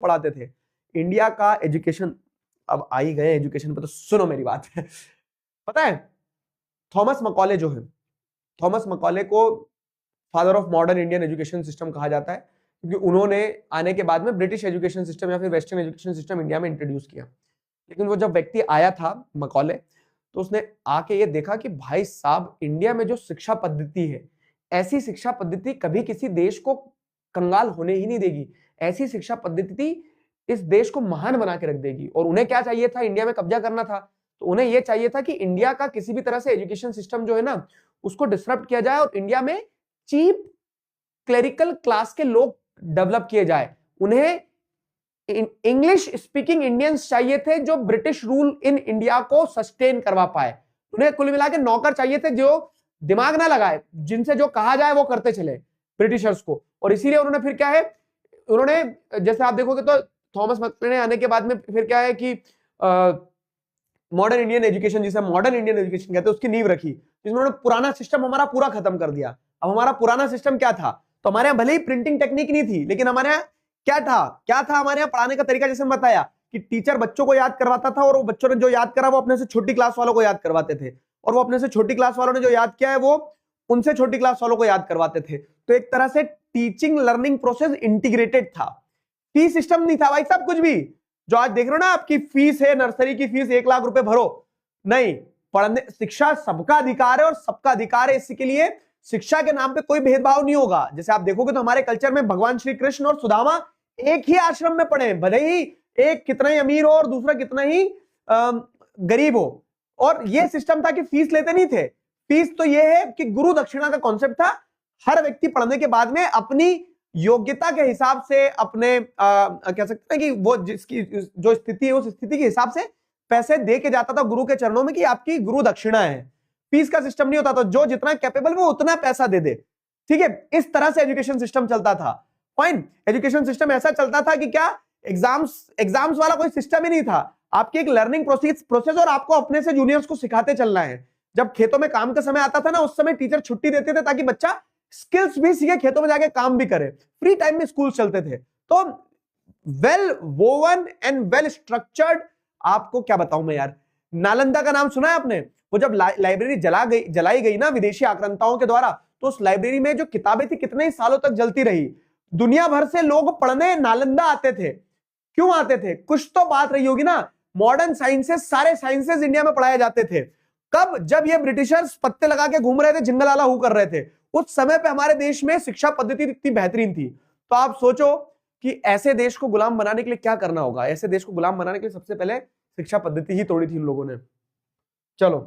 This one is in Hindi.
पढ़ाते थे। इंडिया का एजुकेशन, अब आ ही गए एजुकेशन पे तो सुनो मेरी बात पता है थॉमस मकॉले जो है, थॉमस मकॉले को father of modern Indian education system कहा जाता है, क्योंकि उन्होंने आने के बाद में ब्रिटिश एजुकेशन सिस्टम या फिर वेस्टर्न एजुकेशन सिस्टम इंडिया में इंट्रोड्यूस किया। लेकिन वो जब व्यक्ति आया था मकॉले, तो उसने आके ये देखा कि भाई साहब इंडिया में जो शिक्षा पद्धति है, ऐसी शिक्षा पद्धति कभी किसी देश को कंगाल होने ही नहीं देगी। ऐसी शिक्षा पद्धति इस देश को महान बना के रख देगी। और उन्हें क्या चाहिए था, इंडिया में कब्जा करना था, तो उन्हें यह चाहिए था कि इंडिया का किसी भी तरह से एजुकेशन सिस्टम जो है ना उसको डिसरप्ट किया जाए और इंडिया में चीप क्लेरिकल क्लास के लोग डेवलप किए जाए। उन्हें इंग्लिश स्पीकिंग इंडियंस चाहिए थे जो ब्रिटिश रूल इन इंडिया को सस्टेन करवा पाए। उन्हें कुल मिला के नौकर चाहिए थे जो दिमाग ना लगाए, जिनसे जो कहा जाए वो करते चले ब्रिटिशर्स को। और इसीलिए उन्होंने फिर क्या है, उन्होंने जैसे आप देखोगे तो थॉमस मकॉले ने आने के बाद में फिर क्या है कि मॉडर्न इंडियन एजुकेशन, जिसे मॉडर्न इंडियन एजुकेशन कहते हैं, उसकी नींव रखी, जिसमें उन्होंने पुराना सिस्टम हमारा पूरा खत्म कर दिया। अब हमारा पुराना सिस्टम क्या था, तो हमारे यहाँ भले ही प्रिंटिंग टेक्निक नहीं थी, लेकिन हमारे यहाँ क्या था हमारे यहाँ पढ़ाने का तरीका, जैसे मैं बताया कि टीचर बच्चों को याद करवाता था और वो बच्चों ने जो याद करा वो अपने से छोटी क्लास वालों को याद करवाते थे, और वो अपने से छोटी क्लास वालों ने जो याद किया है वो उनसे छोटी क्लास वालों को याद करवाते थे। तो एक तरह से टीचिंग लर्निंग प्रोसेस इंटीग्रेटेड था, फीस सिस्टम नहीं था भाई साहब कुछ भी। जो आज देख रहे हो ना, आपकी फीस है, नर्सरी की फीस 1 लाख रुपए भरो, नहीं, पढ़ने, शिक्षा सबका अधिकार है और सबका अधिकार है, इसके लिए शिक्षा के नाम पे कोई भेदभाव नहीं होगा। जैसे आप देखोगे तो हमारे कल्चर में भगवान श्री कृष्ण और सुदामा एक ही आश्रम में पढ़े, भले ही एक कितना ही अमीर हो और दूसरा कितना ही गरीब हो, और ये सिस्टम था कि फीस लेते नहीं थे। फीस तो ये है कि गुरु दक्षिणा का कॉन्सेप्ट था, हर व्यक्ति पढ़ने के बाद में अपनी योग्यता के हिसाब से, अपने कह सकते हैं कि वो जिसकी जो स्थिति है उस स्थिति के हिसाब से पैसे दे के जाता था गुरु के चरणों में कि आपकी गुरु दक्षिणा है। फीस का सिस्टम नहीं होता था, जो जितना कैपेबल वो उतना पैसा दे दे, ठीक है। इस तरह से एजुकेशन सिस्टम चलता था। फाइन, एजुकेशन सिस्टम ऐसा चलता था कि क्या एग्जाम्स वाला कोई सिस्टम ही नहीं था, आपकी एक लर्निंग प्रोसेस और आपको अपने से जूनियर्स को सिखाते चलना है। जब खेतों में काम का समय आता था ना, उस समय टीचर छुट्टी देते थे ताकि बच्चा स्किल्स भी सीखे, खेतों में जाके काम भी करे, फ्री टाइम में स्कूल चलते थे। तो well woven and well structured, आपको क्या बताऊं मैं यार, नालंदा का नाम सुना है आपने? वो जब लाइब्रेरी जलाई गई ना विदेशी आक्रांताओं के द्वारा, तो उस लाइब्रेरी में जो किताबें थी कितने ही सालों तक जलती रही। दुनिया भर से लोग पढ़ने नालंदा आते थे। क्यों आते थे? कुछ तो बात रही होगी ना। मॉडर्न साइंसेस, सारे साइंसेस इंडिया में पढ़ाए जाते थे। कब? जब ये ब्रिटिशर्स पत्ते लगा के घूम रहे थे, जिंगल आला हु कर रहे थे, उस समय पे हमारे देश में शिक्षा पद्धति इतनी बेहतरीन थी। तो आप सोचो कि ऐसे देश को गुलाम बनाने के लिए क्या करना होगा। ऐसे देश को गुलाम बनाने के लिए सबसे पहले शिक्षा पद्धति ही तोड़ी थी इन लोगों ने। चलो